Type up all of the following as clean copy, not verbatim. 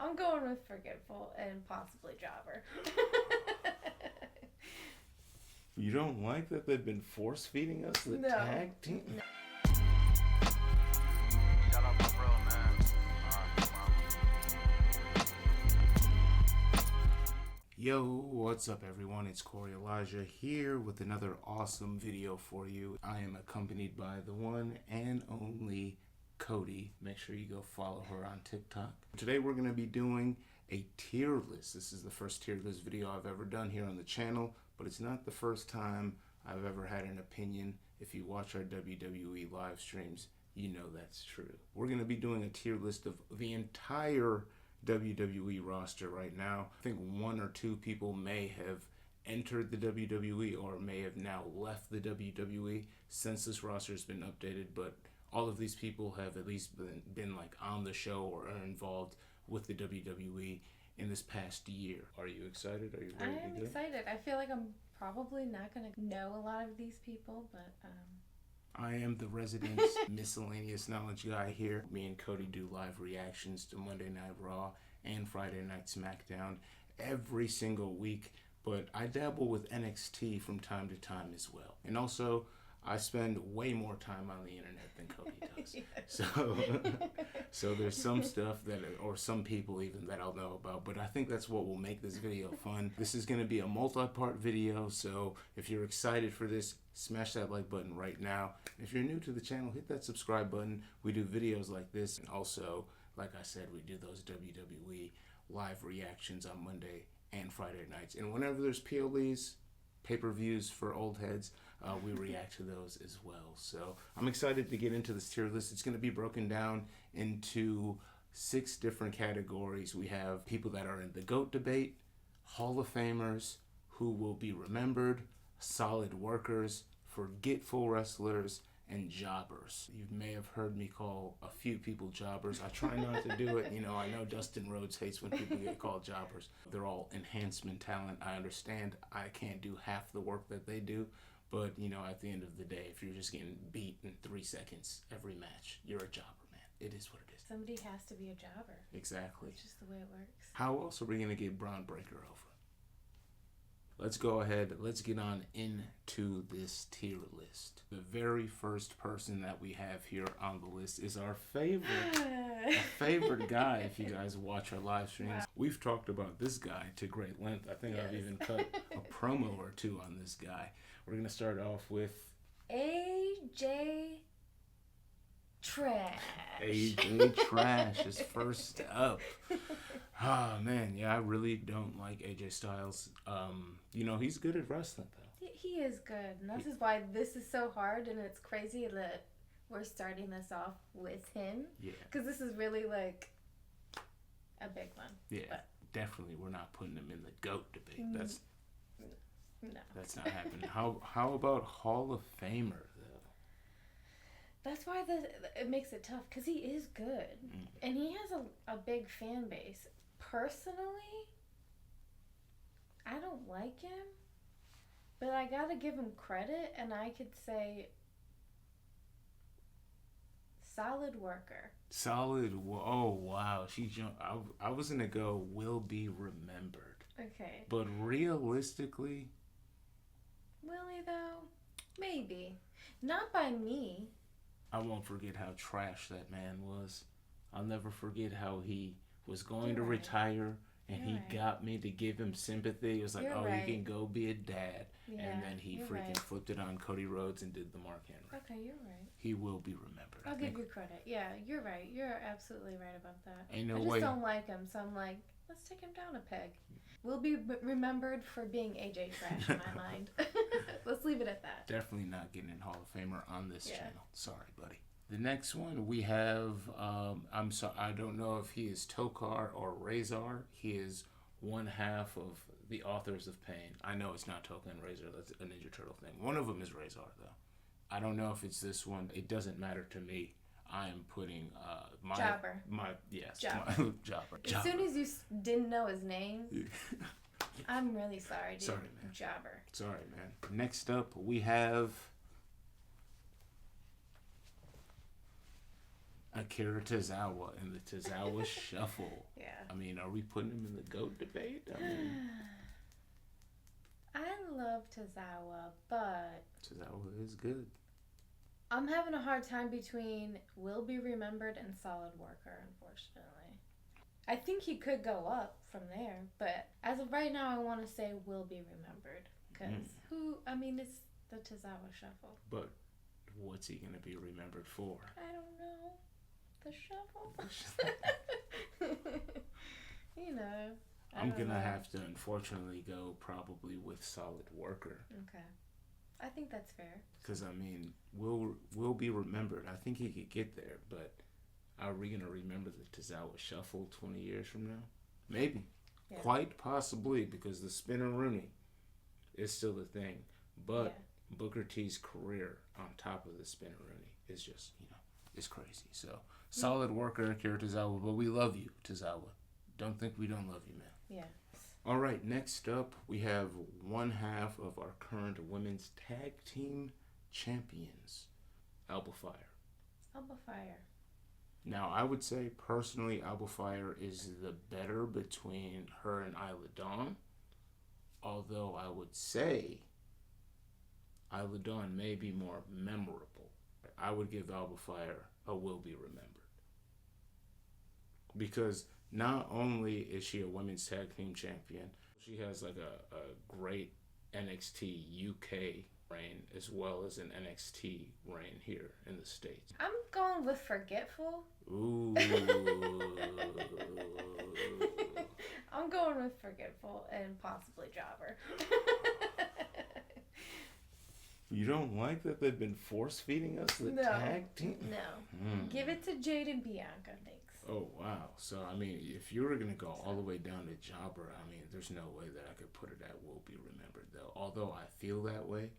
I'm going with Forgetful and possibly Jobber. You don't like that they've been force feeding us the tag team? No. Shout out my bro, man. Yo, what's up everyone? It's Koerri Elijah here with another awesome video for you. I am accompanied by the one and only Cody. Make sure you go follow her on TikTok. Today we're going to be doing a tier list. This is the first tier list video I've ever done here on the channel, but it's not the first time I've ever had an opinion. If you watch our WWE live streams, you know that's true. We're going to be doing a tier list of the entire WWE roster right now. I think one or two people may have entered the WWE or may have now left the WWE since this roster has been updated, but all of these people have at least been like on the show or are involved with the WWE in this past year. Are you excited? Are you ready to go? I am excited. I feel like I'm probably not going to know a lot of these people, but I am the resident miscellaneous knowledge guy here. Me and Cody do live reactions to Monday Night Raw and Friday Night SmackDown every single week, but I dabble with NXT from time to time as well. And also, I spend way more time on the internet than Cody does. So there's some stuff that, or some people even, that I'll know about, but I think that's what will make this video fun. This is going to be a multi-part video, so if you're excited for this, smash that like button right now. If you're new to the channel, hit that subscribe button. We do videos like this, and also, like I said, we do those WWE live reactions on Monday and Friday nights. And whenever there's PLEs, pay-per-views for old heads, we react to those as well. So I'm excited to get into this tier list. It's going to be broken down into 6 different categories. We have people that are in the GOAT debate, Hall of Famers, who will be remembered, solid workers, forgetful wrestlers, and jobbers. You may have heard me call a few people jobbers. I try not to do it. You know, I know Dustin Rhodes hates when people get called jobbers. They're all enhancement talent. I understand I can't do half the work that they do, but you know, at the end of the day, if you're just getting beat in 3 seconds every match, you're a jobber, man. It is what it is. somebody has to be a jobber. Exactly. It's just the way it works. How else are we going to get Braun Breaker over? Let's go ahead. Let's get on into this tier list. The very first person that we have here on the list is our favorite guy. If you guys watch our live streams, wow. We've talked about this guy to great length. I think I've even cut a promo or two on this guy. We're going to start off with AJ Trash. AJ Trash is first up. Oh man, yeah, I really don't like AJ Styles. You know, he's good at wrestling though. He is good, and this is why this is so hard, and it's crazy that we're starting this off with him. Yeah. Because this is really like a big one. Yeah, but definitely we're not putting him in the GOAT debate. That's not happening. How about Hall of Famer though? That's why it makes it tough, because he is good, and he has a big fan base. Personally, I don't like him, but I gotta give him credit, and I could say solid worker. Solid. Oh wow, she jumped. I was gonna go will be remembered. Okay. But realistically, will he though? Maybe not by me. I won't forget how trash that man was. I'll never forget how he was going to retire, and he got me to give him sympathy. It was like, you can go be a dad. Yeah, and then he freaking flipped it on Cody Rhodes and did the Mark Henry. Okay, you're right. He will be remembered. I'll give you credit. Yeah, you're right. You're absolutely right about that. Ain't no I way. just don't like him, so I'm like, let's take him down a peg. We'll be remembered for being AJ Trash in my mind. Let's leave it at that. Definitely not getting in Hall of Famer on this channel. Sorry, buddy. The next one we have, I'm sorry, I don't know if he is Tokar or Razor. He is one half of the Authors of Pain. I know it's not Tokar and Razor. That's a Ninja Turtle thing. One of them is Razor, though. I don't know if it's this one. It doesn't matter to me. I am putting Jobber. Jobber. As soon as you didn't know his name, I'm really sorry, dude. Sorry, man. Jobber. Sorry, man. Next up, we have Akira Tozawa in the Tozawa Shuffle. Yeah. I mean, are we putting him in the GOAT debate? I mean, I love Tozawa, but Tozawa is good. I'm having a hard time between Will Be Remembered and Solid Worker, unfortunately. I think he could go up from there, but as of right now, I want to say Will Be Remembered. Because it's the Tozawa Shuffle. But what's he going to be remembered for? I don't know. The Shuffle? I'm going to have to, unfortunately, go probably with Solid Worker. Okay. I think that's fair. Because, I mean, will be remembered. I think he could get there, but are we going to remember the Tozawa Shuffle 20 years from now? Maybe. Yeah. Quite possibly, because the Spinneroonie is still a thing. But Booker T's career on top of the Spinneroonie is just, it's crazy. So, Solid Worker, Akira Tozawa, but we love you, Tozawa. Don't think we don't love you, man. Yeah. All right, next up, we have one half of our current women's tag team champions, Alba Fire. Alba Fire. Now, I would say, personally, Alba Fire is the better between her and Isla Dawn. Although I would say Isla Dawn may be more memorable. I would give Alba Fire a will be remembered. Because not only is she a women's tag team champion, she has like a great NXT UK reign as well as an NXT reign here in the States. I'm going with Forgetful. Ooh. I'm going with Forgetful and possibly Jobber. You don't like that they've been force feeding us the tag team? No. Give it to Jade and Bianca, thanks. Oh, wow. So, I mean, if you were going to go all the way down to Jobber, I mean, there's no way that I could put it at will be remembered, though. Although I feel that way,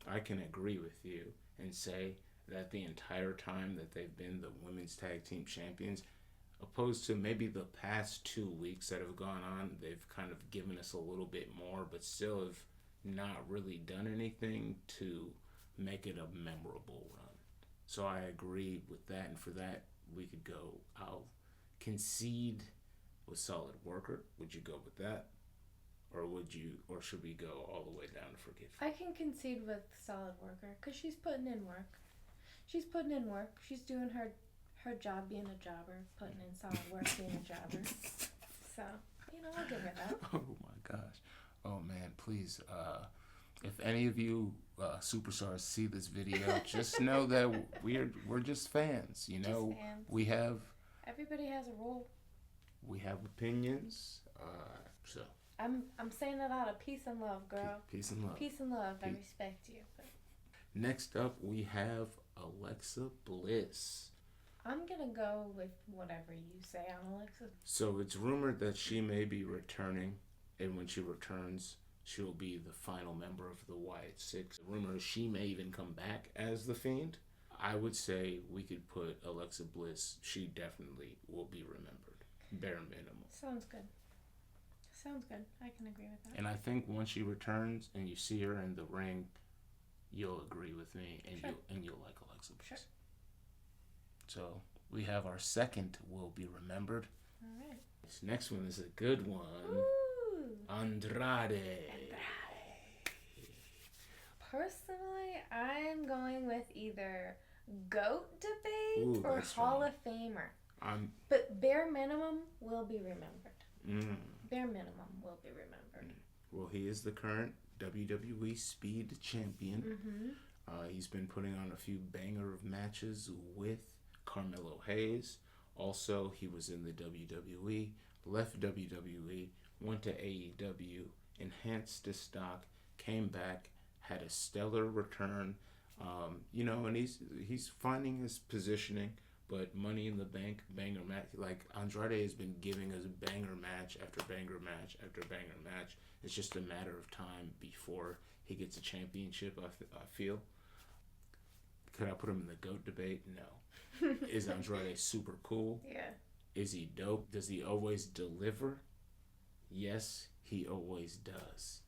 I can agree with you and say that the entire time that they've been the women's tag team champions, opposed to maybe the past 2 weeks that have gone on, they've kind of given us a little bit more, but still have not really done anything to make it a memorable run. So I agree with that, and for that, we could go, I'll concede with Solid Worker. Would you go with that? Or should we go all the way down to Forgetful? I can concede with Solid Worker, because she's putting in work. She's putting in work. She's doing her job being a jobber, putting in solid work being a jobber. So, I'll give her that. Oh my gosh. Oh man, please, if any of you superstars see this video, just know that we're just fans. Just fans. Everybody has a role. We have opinions. So I'm saying that out of peace and love, girl. Peace and love. Peace and love. I respect you. But next up, we have Alexa Bliss. I'm going to go with whatever you say on Alexa. So it's rumored that she may be returning, and when she returns, she'll be the final member of the Wyatt Six. The rumor is she may even come back as the Fiend. I would say we could put Alexa Bliss. She definitely will be remembered. Bare minimum. Sounds good. I can agree with that. And I think once she returns and you see her in the ring, you'll agree with me, and you'll like Alexa Bliss. Sure. So we have our second will be remembered. All right. This next one is a good one. Ooh. Andrade. Personally, I'm going with either GOAT debate or Hall of Famer. But bare minimum will be remembered. Bare minimum will be remembered. Well, he is the current WWE Speed Champion. Mm-hmm. He's been putting on a few banger of matches with Carmelo Hayes. Also, he was in the WWE, left WWE, went to AEW, enhanced his stock, came back, had a stellar return. And he's finding his positioning. But Money in the Bank, banger match, like Andrade has been giving us banger match after banger match after banger match. It's just a matter of time before he gets a championship, I feel. Could I put him in the GOAT debate? No. Is Andrade super cool? Yeah. Is he dope? Does he always deliver? Yes, he always does.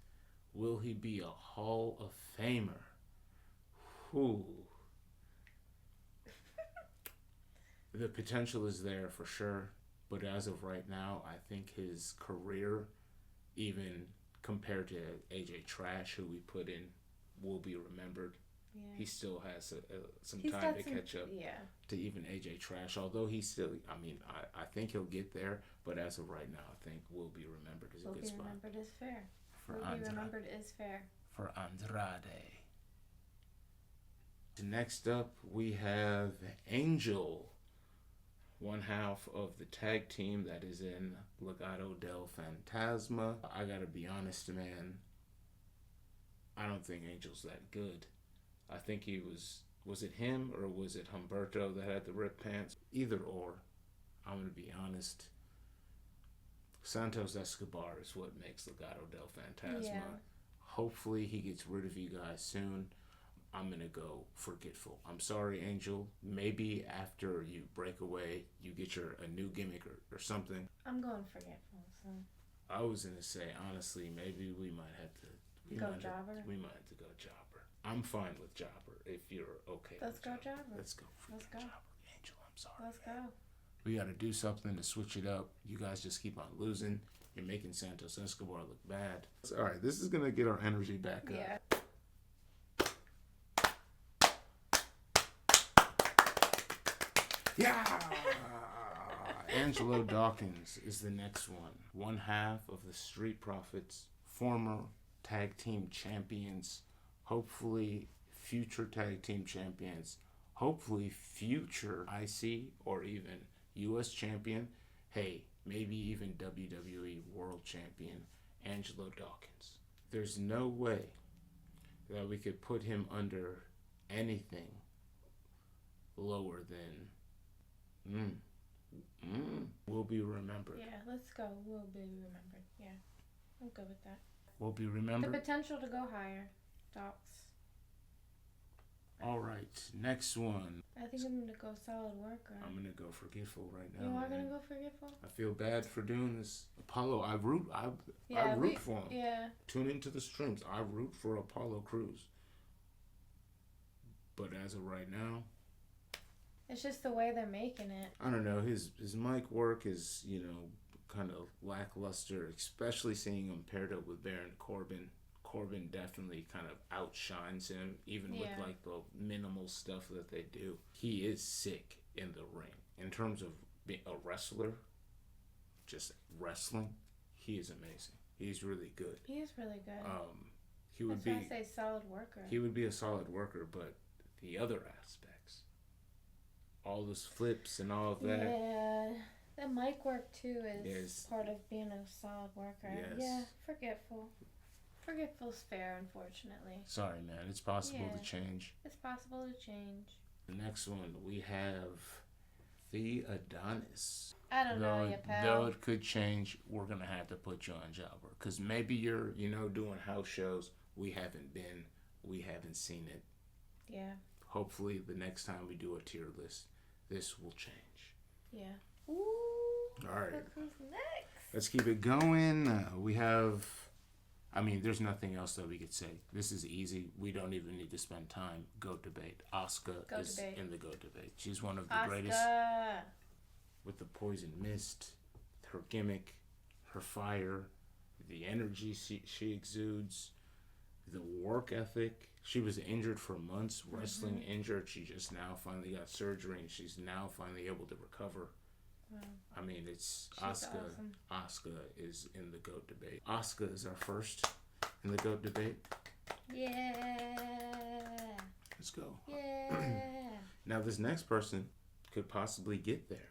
Will he be a Hall of Famer? Whew. The potential is there for sure, but as of right now, I think his career, even compared to AJ Trash, who we put in, will be remembered. Yeah. He still has some He's time got to catch up to even AJ Trash. Although he's still, I think he'll get there, but as of right now, I think will be remembered as a good spot. Will be remembered is fair. Will be remembered is fair. For Andrade. Next up, we have Angel, one half of the tag team that is in Legado del Fantasma. I gotta be honest, man. I don't think Angel's that good. I think he was it him or was it Humberto that had the ripped pants? Either or. I'm going to be honest. Santos Escobar is what makes Legado del Fantasma. Yeah. Hopefully he gets rid of you guys soon. I'm going to go Forgetful. I'm sorry, Angel. Maybe after you break away, you get a new gimmick or something. I'm going Forgetful, so. I was going to say, honestly, maybe we might have to... We might have to go Jobber. I'm fine with Jobber if you're okay. Let's go Jobber. Let's go. Jobber. Angel, I'm sorry. Let's go. We got to do something to switch it up. You guys just keep on losing. You're making Santos Escobar look bad. All right, this is going to get our energy back up. Yeah! Angelo Dawkins is the next one. One half of the Street Profits, former tag team champions, hopefully future tag team champions, hopefully future IC or even US champion, hey, maybe even WWE world champion, Angelo Dawkins. There's no way that we could put him under anything lower than will be remembered. Yeah, let's go. Will be remembered. Yeah, I'm good with that. Will be remembered. The potential to go higher. Docs. All right, next one. I think I'm gonna go Solid Worker. I'm gonna go Forgetful right now. You are gonna go Forgetful? I feel bad for doing this. Apollo, I root for him. Yeah. Tune into the streams. I root for Apollo Crews. But as of right now, it's just the way they're making it. I don't know. His mic work is, kind of lackluster, especially seeing him paired up with Baron Corbin. Corbin definitely kind of outshines him, even with like the minimal stuff that they do. He is sick in the ring. In terms of being a wrestler, just wrestling, he is amazing. He's really good. He is really good. That's why I say solid worker. He would be a solid worker, but the other aspects, all those flips and all of that. Yeah, the mic work too is part of being a solid worker. Yes. Yeah, Forgetful. Forgetful's fair, unfortunately. Sorry, man. It's possible to change. It's possible to change. The next one, we have the Adonis. I don't know yet, pal. Though it could change, we're going to have to put you on Jobber. Because maybe you're, doing house shows. We haven't been. We haven't seen it. Yeah. Hopefully, the next time we do a tier list, this will change. Yeah. Ooh. All right. Look who's next. Let's keep it going. We have... there's nothing else that we could say. This is easy. We don't even need to spend time. GOAT debate. Asuka is in the GOAT debate. She's one of the greatest. With the poison mist, her gimmick, her fire, the energy she exudes, the work ethic. She was injured for months, wrestling injured. She just now finally got surgery, and she's now finally able to recover. Wow. It's Asuka. Awesome. Asuka is in the GOAT debate. Asuka is our first in the GOAT debate. Yeah. Let's go. Yeah. Now this next person could possibly get there.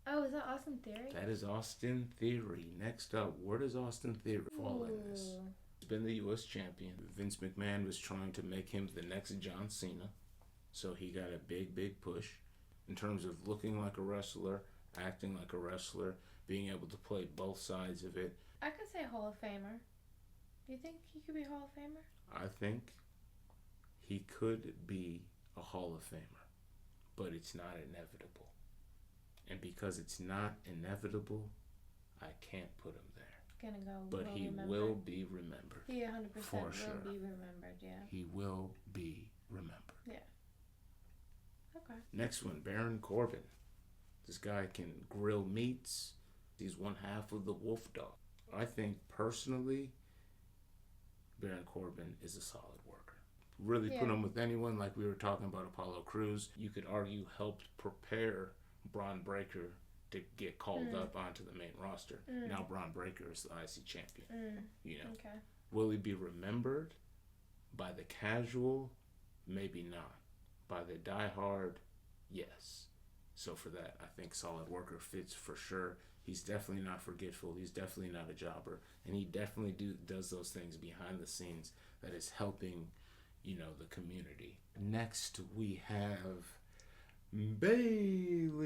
Oh, is that Austin Theory? That is Austin Theory. Next up, where does Austin Theory fall in this? He's been the U.S. champion. Vince McMahon was trying to make him the next John Cena, so he got a big push. In terms of looking like a wrestler, acting like a wrestler, being able to play both sides of it. I could say Hall of Famer. Do you think he could be a Hall of Famer? I think he could be a Hall of Famer, but it's not inevitable. And because it's not inevitable, I can't put him there. Gonna go. But he will be remembered. He 100% will sure. be remembered, yeah. He will be remembered. Yeah. Okay. Next one, Baron Corbin. This guy can grill meats. He's one half of the Wolf Dog. I think personally, Baron Corbin is a solid worker. Really put him with anyone, like we were talking about Apollo Crews. You could argue helped prepare Braun Breaker to get called up onto the main roster. Now Braun Breaker is the IC champion. You know, Okay. will he be remembered by the casual? Maybe not. By the diehard, yes. So for that, I think solid worker fits for sure. He's definitely not forgetful. He's definitely not a jobber, and he definitely does those things behind the scenes that is helping, you know, the community. Next, we have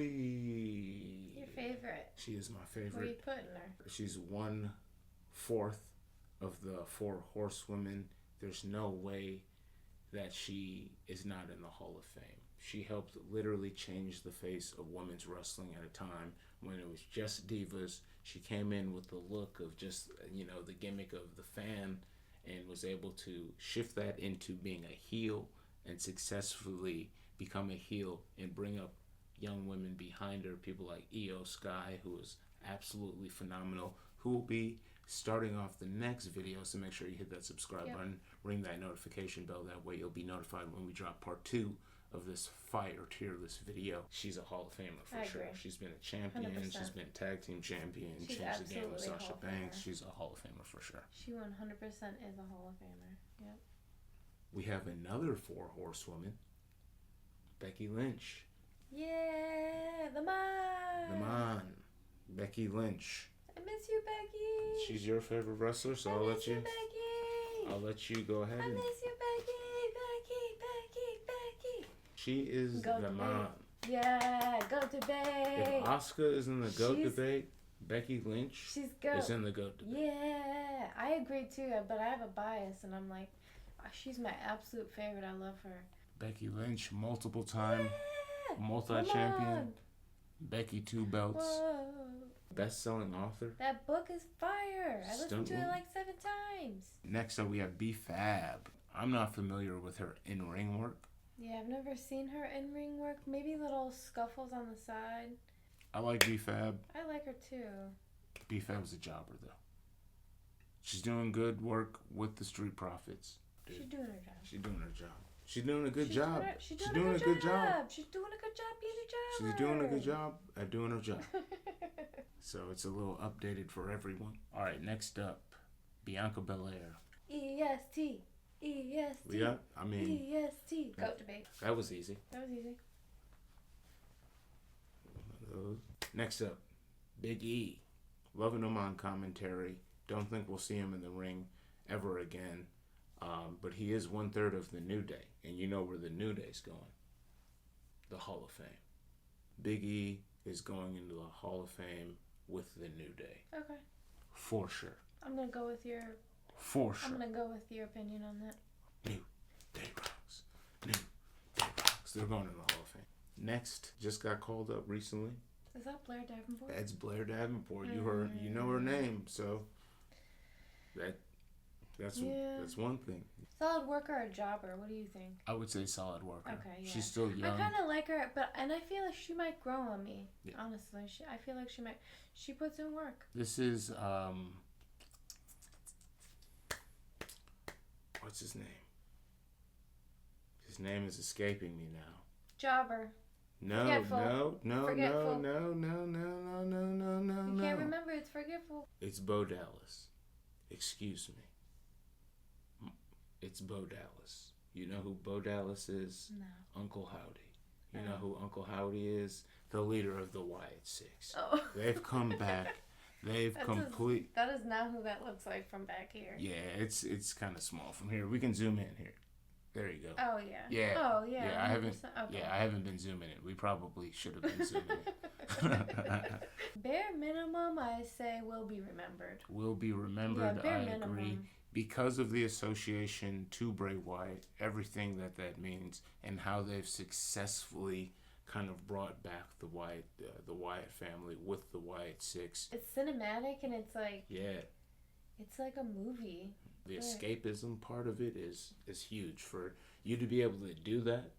Bailey. Your favorite. She is my favorite. Where are you putting her? She's 1/4 of the 4 horsewomen. There's no way that she is not in the Hall of Fame. She helped literally change the face of women's wrestling at a time when it was just divas. She came in with the look of just, you know, the gimmick of the fan, and was able to shift that into being a heel and successfully become a heel and bring up young women behind her. People like Io Sky, who is absolutely phenomenal, who will be starting off the next video. So make sure you hit that subscribe button, ring that notification bell. That way you'll be notified when we drop part 2 of this fire tier list video. She's a Hall of Famer for sure. She's been a champion. 100%. She's been tag team champion. She's Changed the game with absolutely Sasha Hall of Banks. Famer. She's a Hall of Famer for sure. She 100% is a Hall of Famer. Yep. We have another 4 horsewoman, Becky Lynch. Yeah, the man. The man, Becky Lynch. I miss you, Becky. She's your favorite wrestler, so I'll let you. Becky. I'll let you go ahead. I And miss you, Becky. she is Go the to man. Yeah, go debate. If Asuka is in the GOAT She's- debate, Becky Lynch She's good. is in the GOAT debate. Yeah, I agree too, but I have a bias, and I'm like, she's my absolute favorite. I love her. Becky Lynch, multiple time Yeah, multi-champion. come on. Becky 2 belts. Whoa. Best-selling author. That book is fire. I listened to it Stuntwoman. like 7 times. Next up, we have B-Fab. I'm not familiar with her in-ring work. Yeah, I've never seen her in ring work. Maybe little scuffles on the side. I like B-Fab. I like her too. B-Fab's a jobber, though. She's doing good work with the Street Profits. Dude, She's doing her job. she's doing her job. She's doing a good She's job. She's She's doing a good job. She's She's doing a good job being a job. She's doing a good job at doing her job. So it's a little updated for everyone. All right, next up, Bianca Belair. EST. EST. We got, I mean, EST. Goat debate. that was easy. That was easy. Next up, Big E. Loving him on commentary. Don't think we'll see him in the ring ever again. But he is 1/3 of the New Day. And you know where the New Day's going. The Hall of Fame. Big E is going into the Hall of Fame with the New Day. Okay. For sure. I'm gonna go with your. For sure. I'm gonna go with your opinion on that. New Day Rocks. New Day Rocks. They're going to the Hall of Fame. Next, just got called up recently. Is that Blair Davenport? That's Blair Davenport. You know her name, so that's one thing. Solid worker or jobber? What do you think? I would say solid worker. Okay, yeah. She's still young. I kind of like her, and I feel like she might grow on me. Yeah. Honestly, I feel like she might. She puts in work. This is what's his name? His name is escaping me now. Jobber. No. Forgetful. You can't remember. It's forgetful. It's Bo Dallas. Excuse me. It's Bo Dallas. You know who Bo Dallas is? No. Uncle Howdy. You know who Uncle Howdy is? The leader of the Wyatt Six. Oh. They've come back. They've That is not who that looks like from back here. Yeah, it's kind of small from here. We can zoom in here. There you go. Oh yeah. Yeah. Oh yeah. Yeah, I haven't. 100%. Okay. Yeah, I haven't been zooming it. We probably should have been zooming it. Bare minimum, I say will be remembered. Will be remembered. Yeah, bare I minimum. agree. Because of the association to Bray Wyatt, everything that means, and how they've successfully kind of brought back the Wyatt family with the Wyatt Six. It's cinematic and it's like. Yeah. It's like a movie. The escapism part of it is huge. For you to be able to do that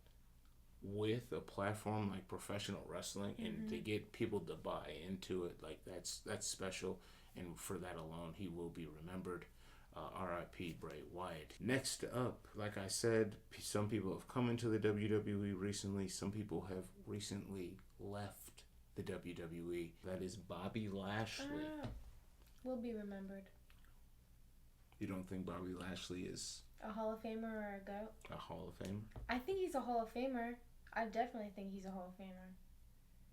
with a platform like professional wrestling, and to get people to buy into it, like that's special, and for that alone he will be remembered. R.I.P. Bray Wyatt. Next up, like I said, some people have come into the WWE recently, some people have recently left the WWE. That is Bobby Lashley. Will be remembered. You don't think Bobby Lashley is a Hall of Famer or a GOAT? A Hall of Famer? I think he's a Hall of Famer. I definitely think he's a Hall of Famer.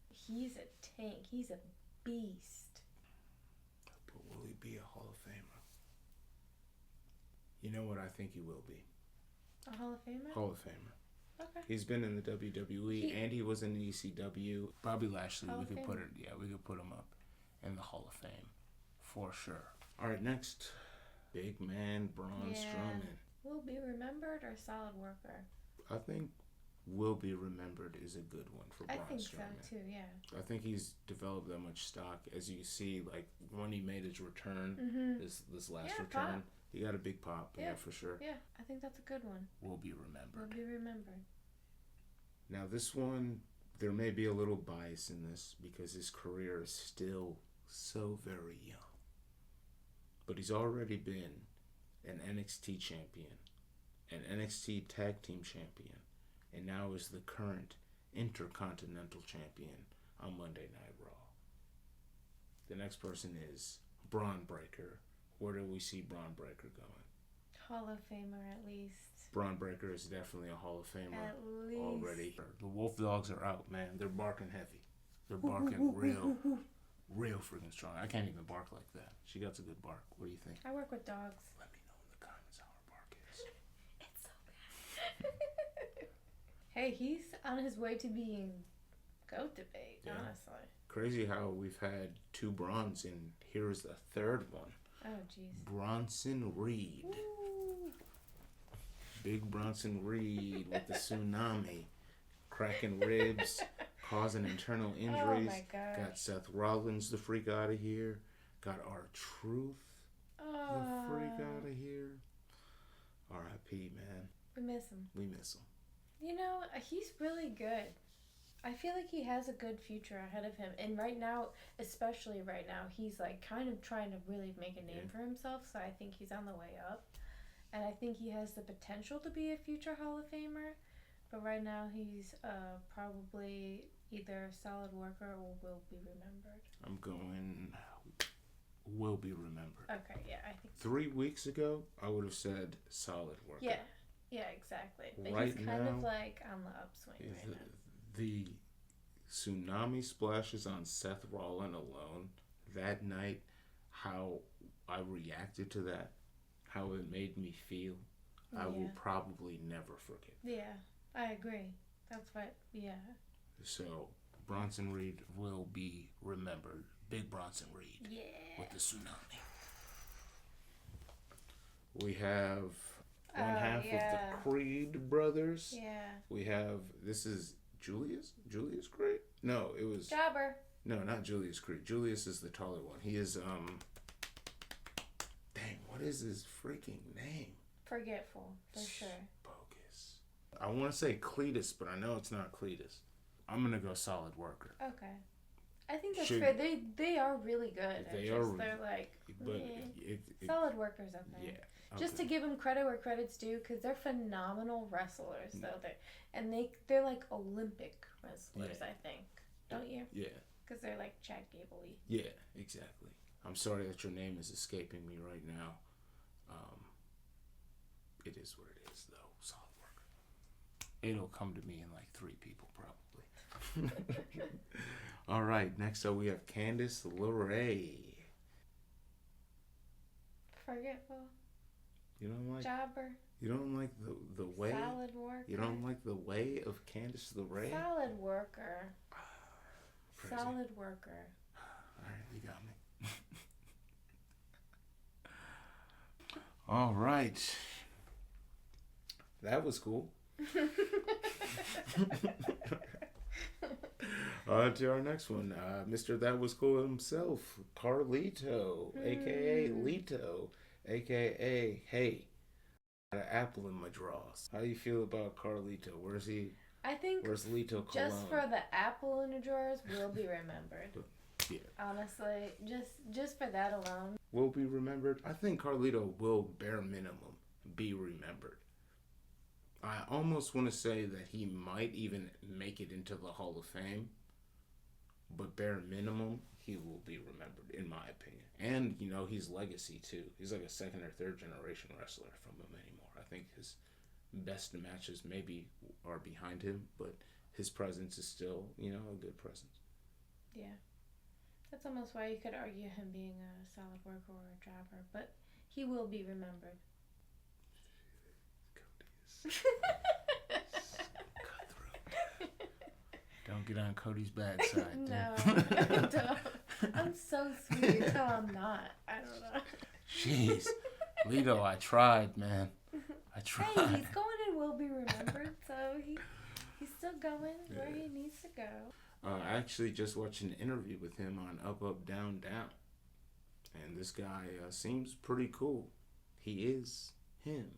He's a tank. He's a beast. But will he be a Hall of Famer? You know what I think he will be? A Hall of Famer? Hall of Famer. Okay. He's been in the WWE and he was in the ECW. Bobby Lashley, Hall we of could Fame. we could put him up in the Hall of Fame for sure. All right, next, big man Braun Strowman. Will be remembered or solid worker? I think will be remembered is a good one for Braun Strowman. I think so too. Yeah. I think he's developed that much stock, as you see, like when he made his return, this last return. Pop. He got a big pop, yeah, for sure. Yeah, I think that's a good one. Will be remembered. Will be remembered. Now this one, there may be a little bias in this because his career is still so very young. But he's already been an NXT champion, an NXT Tag Team champion, and now is the current Intercontinental champion on Monday Night Raw. The next person is Braun Breaker. Where do we see Braun Breaker going? Hall of Famer at least. Braun Breaker is definitely a Hall of Famer At least. already. The Wolf Dogs are out, man. They're barking heavy. They're barking real freaking strong. I can't even bark like that. She got a good bark. What do you think? I work with dogs. Let me know in the comments how her bark is. It's so bad. Hey, he's on his way to being GOAT debate, honestly. Crazy how we've had 2 Brauns, and here's the third one. Oh, jeez. Bronson Reed. Ooh. Big Bronson Reed with the tsunami. Cracking ribs, causing internal injuries. Oh, my gosh. Got Seth Rollins the freak out of here. Got R-Truth the freak out of here. R.I.P., man. We miss him. We miss him. You know, he's really good. I feel like he has a good future ahead of him. And right now, especially right now, he's like kind of trying to really make a name for himself. So I think he's on the way up. And I think he has the potential to be a future Hall of Famer. But right now, he's probably either a solid worker or will be remembered. I'm going will be remembered. Okay, yeah, I think 3 weeks ago, I would have said solid worker. Yeah, exactly. But Right he's kind now, of like on the upswing right now. The tsunami splashes on Seth Rollins alone that night, how I reacted to that, how it made me feel, I will probably never forget. Yeah, I agree. That's what, So, Bronson Reed will be remembered. Big Bronson Reed. Yeah. With the tsunami. We have one half of the Creed brothers. Yeah. We have, this is Julius Creed? No, it was... Jobber. No, not Julius Creed. Julius is the taller one. He is, dang, what is his freaking name? Forgetful, for sure. Bogus. I want to say Cletus, but I know it's not Cletus. I'm going to go solid worker. Okay. I think that's fair. They are really good. They're like, but solid workers, okay. Yeah. Okay. Just to give them credit where credit's due, because they're phenomenal wrestlers. So they're like Olympic wrestlers, I think. Don't you? Yeah. Because they're like Chad Gable-y. Yeah, exactly. I'm sorry that your name is escaping me right now. It is what it is, though. Solid worker. It'll come to me in like 3 people, probably. All right, next up we have Candice LeRae. Forgetful. You don't like Jobber. You don't like the way. Solid worker. You don't like the way of Candice LeRae. Solid worker. Crazy. Solid worker. All right, you got me. All right. That was cool. On to our next one. Mr. That Was Cool himself, Carlito, a.k.a. Lito, a.k.a. Hey. Got an apple in my drawers. How do you feel about Carlito? Where's he? I think Where's Lito Colon? just for the apple in the drawers will be remembered. Yeah. Honestly, just for that alone. Will be remembered? I think Carlito will, bare minimum, be remembered. I almost want to say that he might even make it into the Hall of Fame. But bare minimum, he will be remembered, in my opinion. And, you know, he's legacy, too. He's like a second or third generation wrestler from him anymore. I think his best matches maybe are behind him, but his presence is still, you know, a good presence. Yeah. That's almost why you could argue him being a solid worker or a jobber, but he will be remembered. Don't get on Cody's bad side. No, don't. I'm so sweet until I'm not. I don't know. Jeez. Lito, I tried, man. I tried. Hey, he's going and will be remembered, so he's still going where he needs to go. I actually just watched an interview with him on Up, Up, Down, Down. And this guy seems pretty cool. He is him.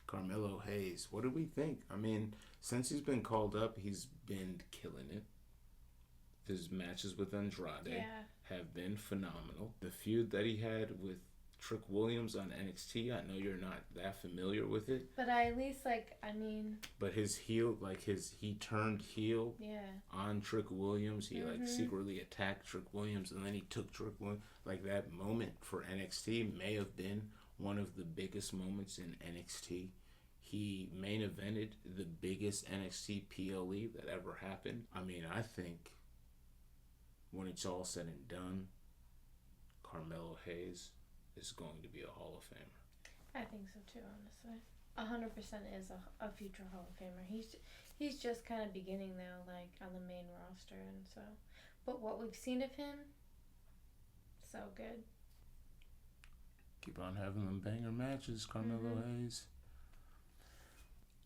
Carmelo Hayes. What do we think? I mean, since he's been called up, he's been killing it. His matches with Andrade have been phenomenal. The feud that he had with Trick Williams on NXT, I know you're not that familiar with it. But I at least, But his heel, he turned heel on Trick Williams. He, secretly attacked Trick Williams, and then he took Trick Williams. Like, that moment for NXT may have been one of the biggest moments in NXT. He main evented the biggest NXT PLE that ever happened. I mean, I think when it's all said and done, Carmelo Hayes is going to be a Hall of Famer. I think so too, honestly. 100% is a future Hall of Famer. He's just kind of beginning though, like on the main roster, and so. But what we've seen of him, so good. Keep on having them banger matches, Carmelo Hayes.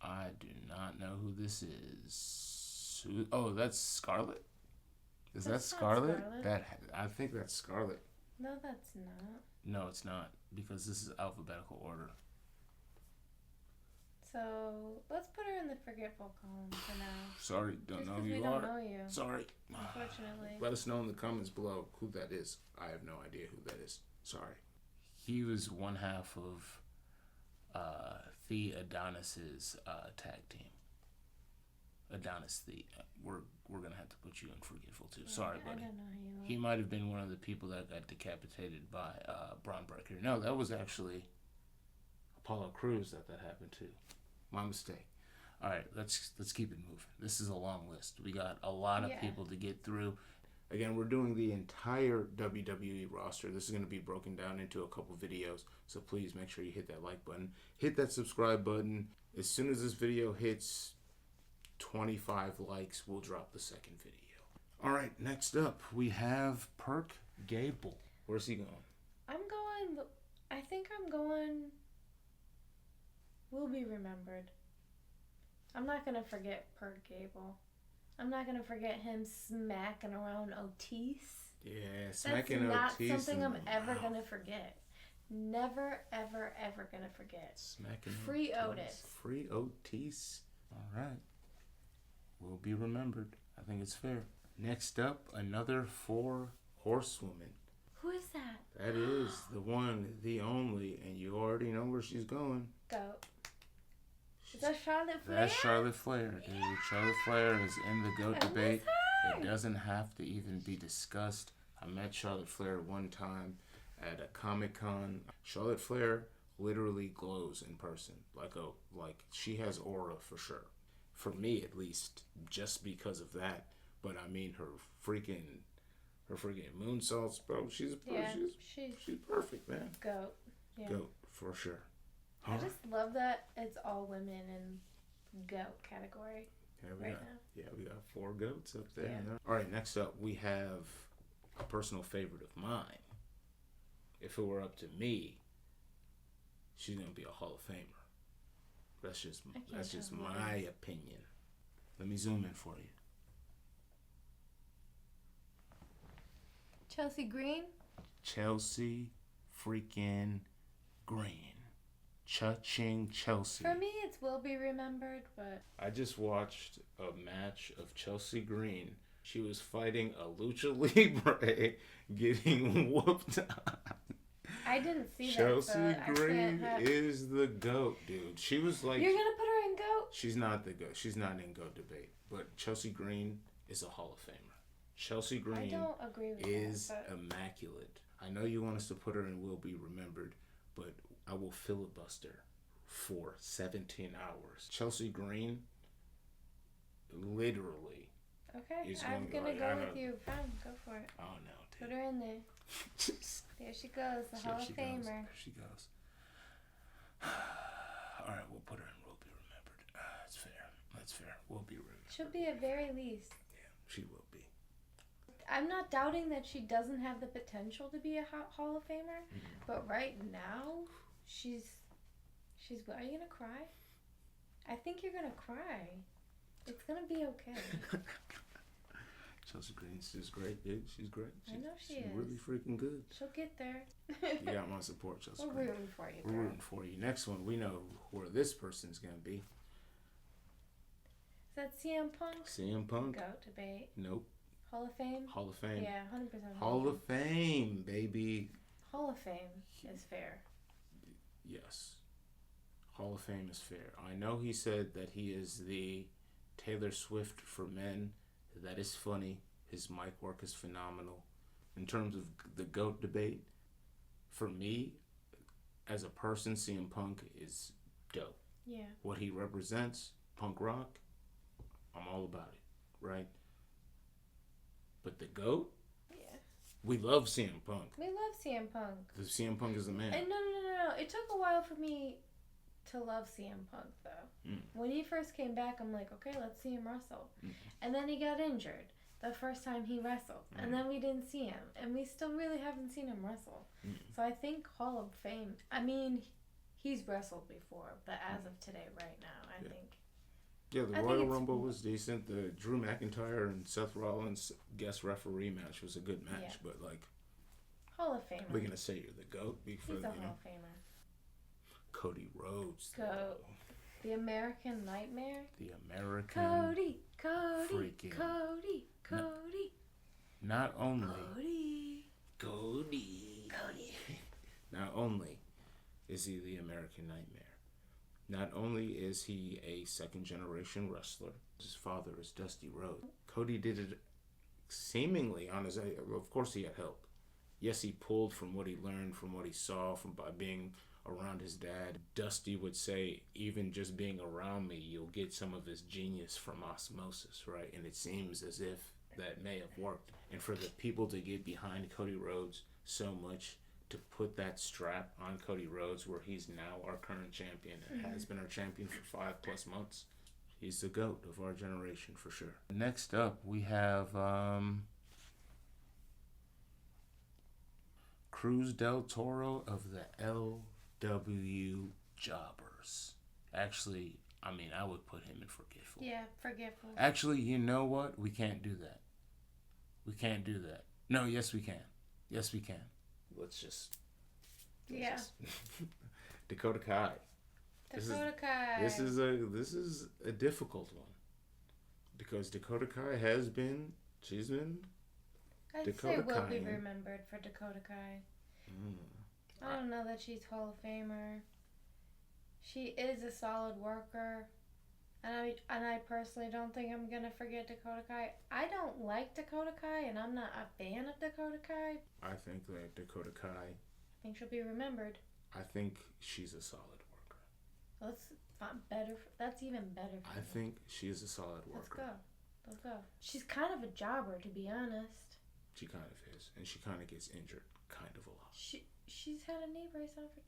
I do not know who this is. Oh, that's Scarlett. Is that Scarlett? I think that's Scarlett. No, that's not. No, it's not, because this is alphabetical order. So let's put her in the forgetful column for now. Sorry, don't know who you are. We don't know you. Sorry. Unfortunately. Let us know in the comments below who that is. I have no idea who that is. Sorry. He was one half of The Adonis's tag team. Adonis The. We're gonna have to put you in forgetful too. Sorry, buddy. I don't know who you are. He might have been one of the people that got decapitated by Braun Breaker. No, that was actually Apollo Crews that happened to. My mistake. All right, let's keep it moving. This is a long list. We got a lot of people to get through. Again, we're doing the entire WWE roster. This is going to be broken down into a couple videos, so please make sure you hit that like button. Hit that subscribe button. As soon as this video hits 25 likes, we'll drop the second video. All right, next up, we have Perk Gable. Where's he going? I think I'm going, will be remembered. I'm not going to forget Perk Gable. I'm not going to forget him smacking around Otis. Yeah, smacking Otis. That's not something I'm ever going to forget. Never, ever, ever going to forget. Smacking Free Otis. Free Otis. All right. Will be remembered. I think it's fair. Next up, another 4 horsewoman. Who is that? That is the one, the only, and you already know where she's going. Goat. Is that Charlotte Flair? That's Charlotte Flair, dude. Yeah. Charlotte Flair is in the GOAT debate. It doesn't have to even be discussed. I met Charlotte Flair one time at a Comic-Con. Charlotte Flair literally glows in person. Like she has aura for sure. For me, at least, just because of that. But I mean, her freaking moonsaults, bro. She's perfect, man. Goat. Yeah. Goat for sure. I just love that it's all women in GOAT category now. Yeah, we got 4 goats up there. Yeah. All right, next up, we have a personal favorite of mine. If it were up to me, she's going to be a Hall of Famer. That's just my opinion. Let me zoom in for you. Chelsea Green? Chelsea freaking Green. Cha-ching Chelsea. For me, it will be remembered, but I just watched a match of Chelsea Green. She was fighting a lucha libre, getting whooped. I didn't see Chelsea that. So Green is the GOAT, dude. She was like... You're gonna put her in GOAT? She's not the GOAT. She's not in GOAT debate. But Chelsea Green is a Hall of Famer. Chelsea Green I don't agree with is that, but... immaculate. I know you want us to put her in Will Be Remembered, but I will filibuster for 17 hours. Chelsea Green, literally. Okay, I'm gonna go with you. Fine, go for it. Oh no, dude. Put her in there. There she goes, the Hall of Famer. There she goes. All right, we'll put her in Will Be Remembered. That's fair. That's fair. Will Be Remembered. She'll be at very least. Yeah, she will be. I'm not doubting that she doesn't have the potential to be a Hall of Famer, but right now, she's. Are you gonna cry? I think you're gonna cry. It's gonna be okay. Chelsea Green's just great, dude. She's great. I know she is. She's really freaking good. She'll get there. You got my support, Chelsea Green. We're rooting for you, girl. We're rooting for you. Next one, we know where this person's gonna be. Is that CM Punk? CM Punk? GOAT debate. Nope. Hall of Fame? Hall of Fame. Yeah, 100% Hall of Fame, baby. Hall of Fame is fair. Yes. Hall of Fame is fair. I know he said that he is the Taylor Swift for men. That is funny. His mic work is phenomenal. In terms of the GOAT debate, for me, as a person, CM Punk is dope. Yeah. What he represents, punk rock, I'm all about it, right? But the GOAT? Yeah. We love CM Punk. We love CM Punk. The CM Punk is the man. And no. It took a while for me to love CM Punk, though. When he first came back, I'm like, okay, let's see him wrestle. And then he got injured the first time he wrestled. And then we didn't see him. And we still really haven't seen him wrestle. So I think Hall of Fame, I mean, he's wrestled before, but as of today, right now, I think. Yeah, the Royal Rumble was decent. The Drew McIntyre and Seth Rollins guest referee match was a good match. But, like, Hall of Famer. We're going to say you're the GOAT. He's a Hall of Famer. Cody Rhodes. GOAT. The American Nightmare. The American. Cody. Freaking. Cody. Not only. Cody. Not only is he the American Nightmare, not only is he a second-generation wrestler, his father is Dusty Rhodes. Cody did it seemingly on his own. Of course he had help. Yes, he pulled from what he learned, from what he saw, from by being around his dad. Dusty would say, even just being around me, you'll get some of his genius from osmosis, right? And it seems as if that may have worked. And for the people to get behind Cody Rhodes so much, to put that strap on Cody Rhodes, where he's now our current champion and has been our champion for 5+ months, he's the GOAT of our generation for sure. Next up, we have Cruz del Toro of the LW Jobbers. Actually, I mean, I would put him in Forgetful. Yeah, Forgetful. Actually, you know what? We can't do that. No, yes, we can. Let's just. Dakota Kai. Dakota Kai. This is a difficult one, because Dakota Kai she's been. I'd Dakota say will Kai. be remembered for Dakota Kai. I don't know that she's Hall of Famer. She is a solid worker. And I personally don't think I'm going to forget Dakota Kai. I don't like Dakota Kai, and I'm not a fan of Dakota Kai. I think that Dakota Kai... I think she'll be remembered. I think she's a solid worker. That's even better for I think she is a solid worker. Let's go. She's kind of a jobber, to be honest. She kind of is. And she kind of gets injured kind of a lot. She's had a knee brace on for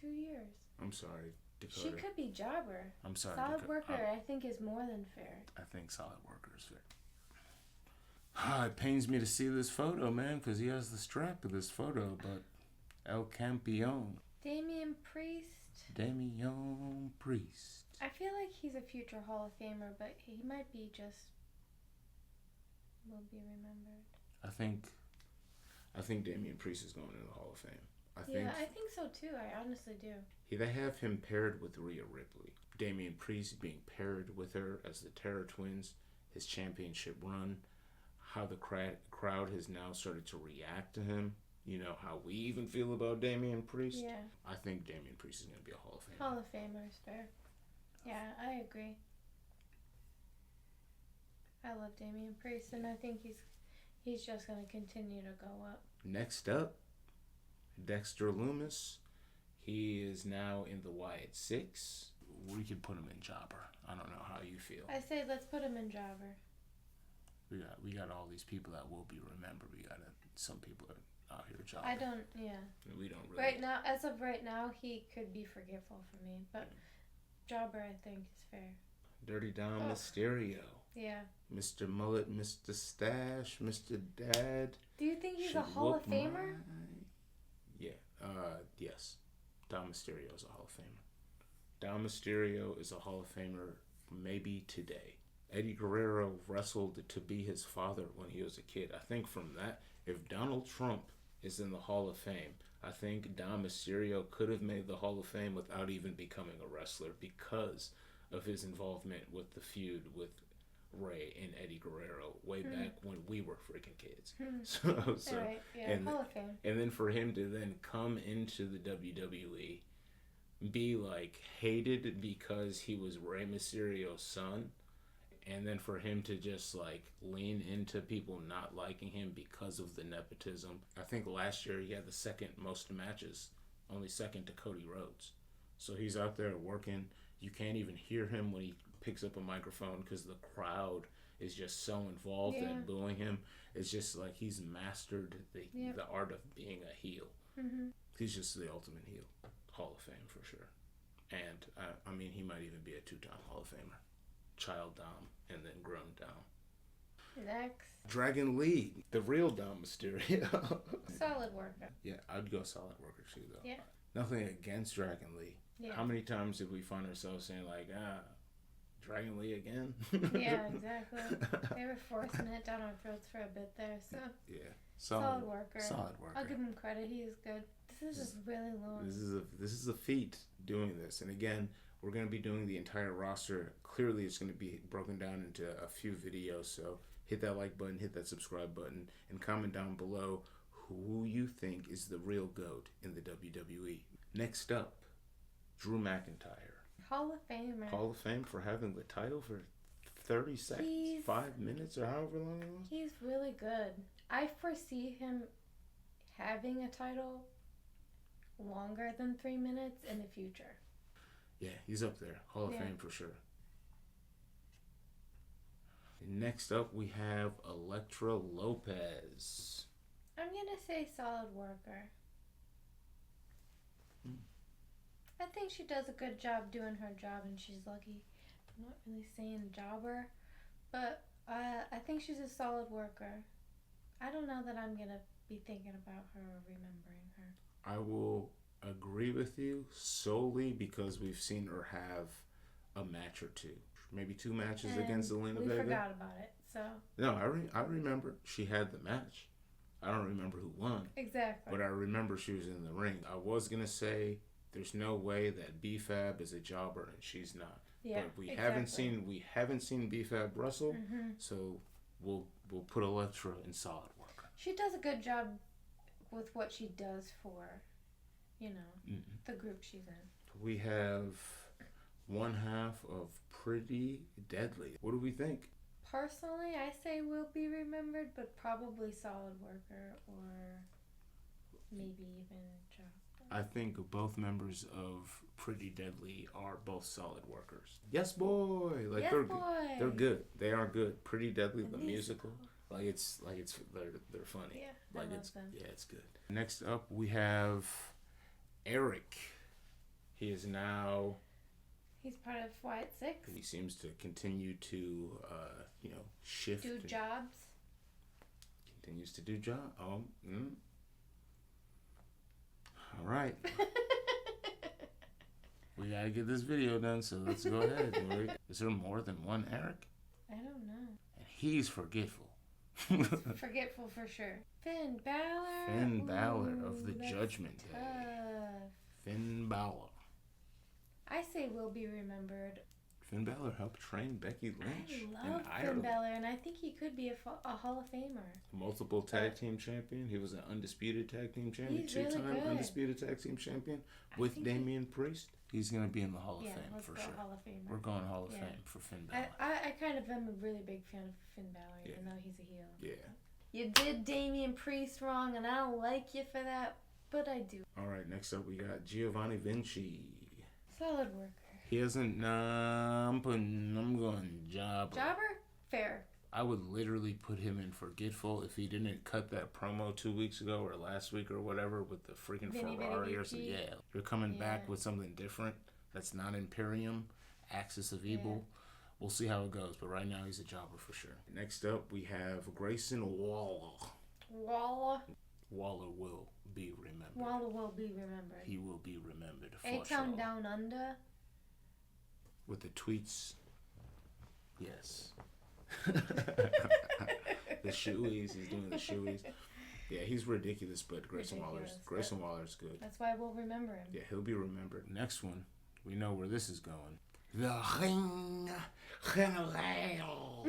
2 years. I'm sorry, Dakota. She could be jobber. I'm sorry, Solid worker, I think, is more than fair. I think solid worker is fair. It pains me to see this photo, man, because he has the strap of this photo, but El Campeon. Damian Priest. I feel like he's a future Hall of Famer, but he might be just... will be remembered. I think Damian Priest is going into the Hall of Fame. I think. Yeah, I think so too. I honestly do. They have him paired with Rhea Ripley. Damian Priest being paired with her as the Terror Twins. His championship run. How the crowd has now started to react to him. You know, how we even feel about Damian Priest. Yeah. I think Damian Priest is going to be a Hall of Famer. Hall of Famer is fair. Yeah, I agree. I love Damian Priest, and I think he's just going to continue to go up. Next up, Dexter Lumis. He is now in the Wyatt 6. We could put him in Jobber. I don't know how you feel. I say let's put him in Jobber. We got all these people that will be remembered. We got some people are out here Jobber. I don't, yeah. We don't really. Right now, as of right now, he could be forgetful for me, but Jobber I think is fair. Dirty Dom Mysterio. Yeah. Mr. Mullet, Mr. Stash, Mr. Dad. Do you think he's a Hall of Famer? Yeah. Yes. Dom Mysterio is a Hall of Famer. Dom Mysterio is a Hall of Famer maybe today. Eddie Guerrero wrestled to be his father when he was a kid. I think from that, if Donald Trump is in the Hall of Fame, I think Dom Mysterio could have made the Hall of Fame without even becoming a wrestler because of his involvement with the feud with Ray and Eddie Guerrero way back when we were freaking kids. So right, yeah, Hall of Fame. And then for him to then come into the WWE, be like hated because he was Rey Mysterio's son, and then for him to just like lean into people not liking him because of the nepotism. I think last year he had the second most matches, only second to Cody Rhodes. So he's out there working. You can't even hear him when he picks up a microphone because the crowd is just so involved and booing him. It's just like he's mastered the art of being a heel. Mm-hmm. He's just the ultimate heel. Hall of Fame for sure. And I mean, he might even be a 2-time Hall of Famer. Child Dom and then grown Dom. Next. Dragon Lee, the real Dom Mysterio. Solid worker. Yeah, I'd go solid worker too though. Yeah. Nothing against Dragon Lee. Yeah. How many times did we find ourselves saying like, Dragon Lee again? Yeah, exactly. They were forcing it down our throats for a bit there, so. Yeah. Solid worker. Solid worker. I'll give him credit. He is good. This is just really long. This is a feat doing this, and again, we're going to be doing the entire roster. Clearly, it's going to be broken down into a few videos. So hit that like button, hit that subscribe button, and comment down below who you think is the real GOAT in the WWE. Next up, Drew McIntyre. Hall of Famer. Hall of Fame for having the title for 30 seconds, 5 minutes, or however long it was. He's really good. I foresee him having a title longer than 3 minutes in the future. Yeah, he's up there. Hall of Fame for sure. Next up, we have Elektra Lopez. I'm going to say solid worker. I think she does a good job doing her job, and she's lucky. I'm not really saying jobber, but I think she's a solid worker. I don't know that I'm going to be thinking about her or remembering her. I will agree with you solely because we've seen her have a match or two. Maybe 2 matches against Zelina Vega. We forgot about it, so. No, I remember she had the match. I don't remember who won. Exactly. But I remember she was in the ring. I was going to say there's no way that B-Fab is a jobber and she's not. Yeah, but we haven't seen B-Fab wrestle, so we'll put Elektra in solid worker. She does a good job with what she does for, the group she's in. We have one half of Pretty Deadly. What do we think? Personally, I say will be remembered, but probably solid worker or maybe even job. I think both members of Pretty Deadly are both solid workers. Yes, boy. Like they're good. They are good. Pretty Deadly, the musical. Like it's they're funny. Yeah, like I love them. Yeah, it's good. Next up, we have Eric. He is now. He's part of Wyatt 6. He seems to continue to, shift. Do jobs. Continues to do job. All right. We gotta get this video done, so let's go ahead. Is there more than one Eric? I don't know. And he's forgetful. Forgetful for sure. Finn Balor. Finn Balor of the that's Judgment tough. Day. Finn Balor. I say will be remembered. Finn Balor helped train Becky Lynch I love in Finn Ireland. Balor, and I think he could be a Hall of Famer. Multiple tag team champion. He was an undisputed tag team champion. He's really Two-time good. undisputed tag team champion with Damian Priest. He's going to be in the Hall of Fame let's for go sure. Hall of Famer. We're going Hall of Fame for Finn Balor. I kind of am a really big fan of Finn Balor, even though he's a heel. Yeah. You did Damian Priest wrong, and I don't like you for that, but I do. All right, next up we got Giovanni Vinci. Solid worker. He hasn't. I'm going Jobber. Jobber? Fair. I would literally put him in Forgetful if he didn't cut that promo 2 weeks ago or last week or whatever with the freaking Vinny Ferrari or VP. something. Yeah, you're coming back with something different. That's not Imperium, Axis of Evil. We'll see how it goes, but right now he's a jobber for sure. Next up, we have Grayson Waller. Waller will be remembered. Waller will be remembered. He will be remembered for A-Town sure. Down Under. With the tweets, yes. The shoeies, he's doing the shoeies. Yeah, he's ridiculous, but Grayson Waller's good. That's why we'll remember him. Yeah, he'll be remembered. Next one, we know where this is going. The Ring General.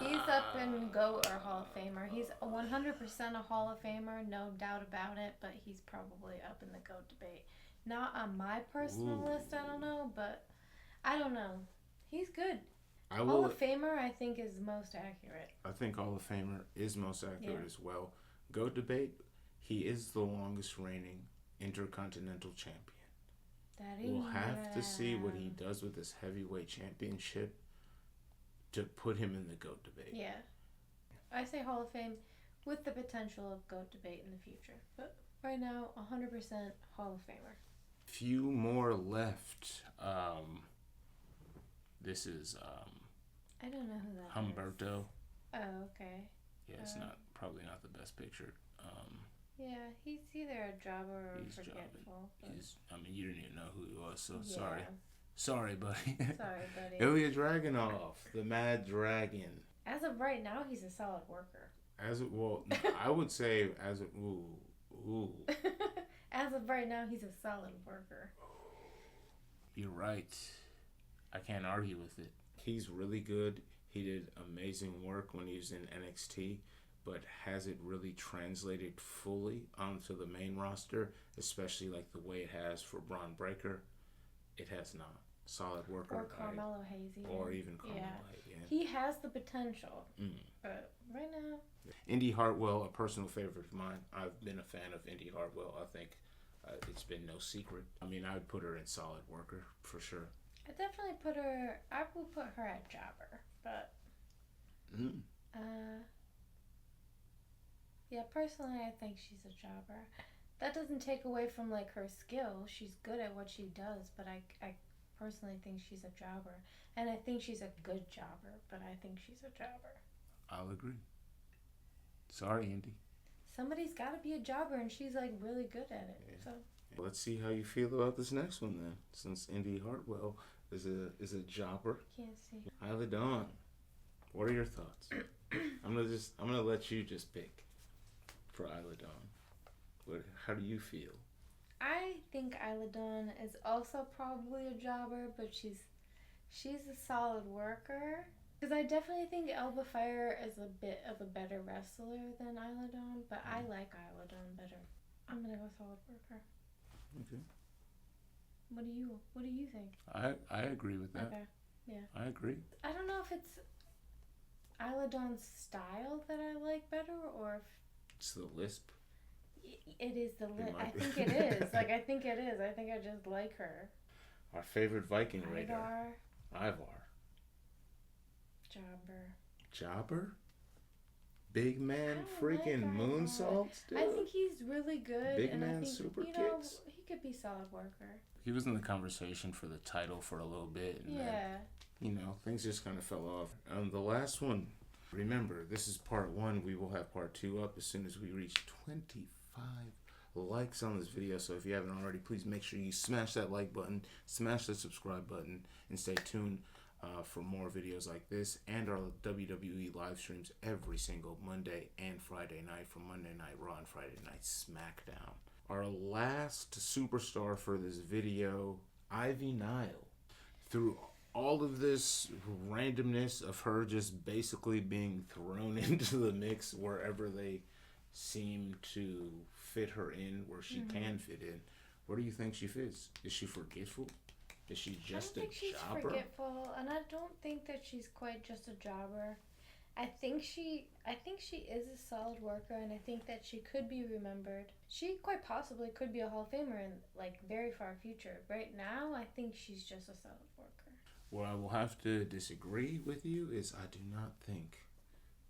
He's up in GOAT or Hall of Famer. He's 100% a Hall of Famer, no doubt about it, but he's probably up in the GOAT debate. Not on my personal list, I don't know, but I don't know. He's good. Hall of Famer, I think, is most accurate. I think Hall of Famer is most accurate as well. GOAT debate, he is the longest reigning Intercontinental Champion. We'll have to see what he does with this heavyweight championship to put him in the GOAT debate. Yeah. I say Hall of Fame with the potential of GOAT debate in the future. But right now, 100% Hall of Famer. Few more left. This is I don't know who that Humberto. is. Oh, okay. Yeah, it's probably not the best picture. Yeah, he's either a jobber or He's forgetful. You didn't even know who he was, so sorry. Sorry, buddy. Sorry, buddy. Ilya Dragunov, the Mad Dragon. As of right now, he's a solid worker. I would say as As of right now, he's a solid worker. You're right. I can't argue with it. He's really good. He did amazing work when he was in NXT, but has it really translated fully onto the main roster, especially like the way it has for Braun Breaker? It has not. Solid worker. Or Carmelo Hayes. Or even Carmelo Hayes. Yeah. He has the potential, but right now... Indy Hartwell, a personal favorite of mine. I've been a fan of Indy Hartwell. I think it's been no secret. I mean, I would put her in solid worker for sure. I definitely I would put her at jobber, but... Yeah, personally, I think she's a jobber. That doesn't take away from, like, her skill. She's good at what she does, but I personally think she's a jobber. And I think she's a good jobber, but I think she's a jobber. I'll agree. Sorry, Indy. Somebody's got to be a jobber, and she's, like, really good at it. Yeah. So let's see how you feel about this next one, then. Since Indy Hartwell is a jobber. Can't see. Isla Dawn. What are your thoughts? I'm gonna let you just pick for Isla Dawn. How do you feel? I think Isla Dawn is also probably a jobber, but she's a solid worker. Because I definitely think Elba Fire is a bit of a better wrestler than Isla Dawn, but I like Isla Dawn better. I'm gonna go solid worker. Okay. What do you think? I agree with that. Okay. Yeah. I agree. I don't know if it's Isla Dawn's style that I like better, or if it's the lisp. It is the lisp. I think it is. I think it is. I think I just like her. Our favorite Viking raider. Ivar. Jobber? Big man freaking moonsaults, dude. I think he's really good. Big and man I think, super kicks. He could be solid worker. He was in the conversation for the title for a little bit. And then, things just kind of fell off. The last one, remember, this is part 1. We will have part 2 up as soon as we reach 25 likes on this video. So if you haven't already, please make sure you smash that like button, smash that subscribe button, and stay tuned. for more videos like this and our WWE live streams every single Monday and Friday night from Monday Night Raw and Friday Night SmackDown. Our last superstar for this video, Ivy Nile. Through all of this randomness of her just basically being thrown into the mix wherever they seem to fit her in, where she can fit in, where do you think she fits? Is she forgetful? Is she just I don't think she's jobber? forgetful, and I don't think that she's quite just a jobber. I think she is a solid worker, and I think that she could be remembered. She quite possibly could be a Hall of Famer in very far future. Right now, I think she's just a solid worker. Where I will have to disagree with you is I do not think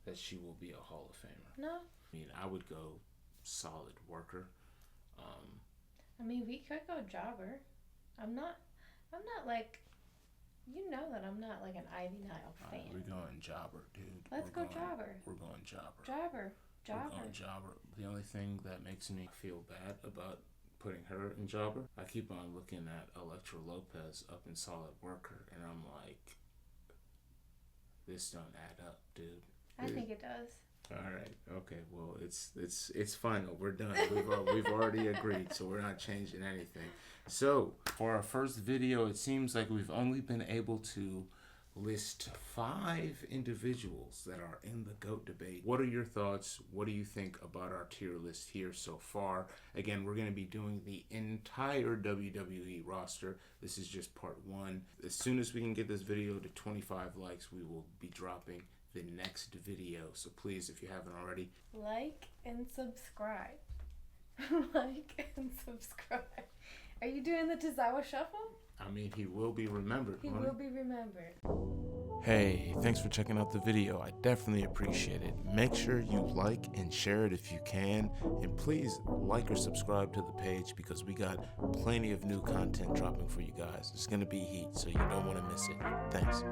that she will be a Hall of Famer. No. I mean, I would go solid worker. I mean, we could go jobber. I'm not like, you know that I'm not like an Ivy Nile fan. We're going jobber, dude. Let's go jobber. We're going jobber. Jobber. We're going jobber. The only thing that makes me feel bad about putting her in jobber, I keep on looking at Elektra Lopez up in solid worker, and I'm like, this don't add up, dude. I think it does. All right. Okay. Well, it's final. We're done. We've already agreed, so we're not changing anything. So for our first video, it seems like we've only been able to list 5 individuals that are in the GOAT debate. What are your thoughts? What do you think about our tier list here so far? Again, we're going to be doing the entire WWE roster. This is just part 1. As soon as we can get this video to 25 likes, we will be dropping the next video. So please, if you haven't already, like and subscribe. Like and subscribe. Are you doing the Tozawa Shuffle? I mean, he will be remembered. He will be remembered. Hey, thanks for checking out the video. I definitely appreciate it. Make sure you like and share it if you can. And please like or subscribe to the page because we got plenty of new content dropping for you guys. It's going to be heat, so you don't want to miss it. Thanks.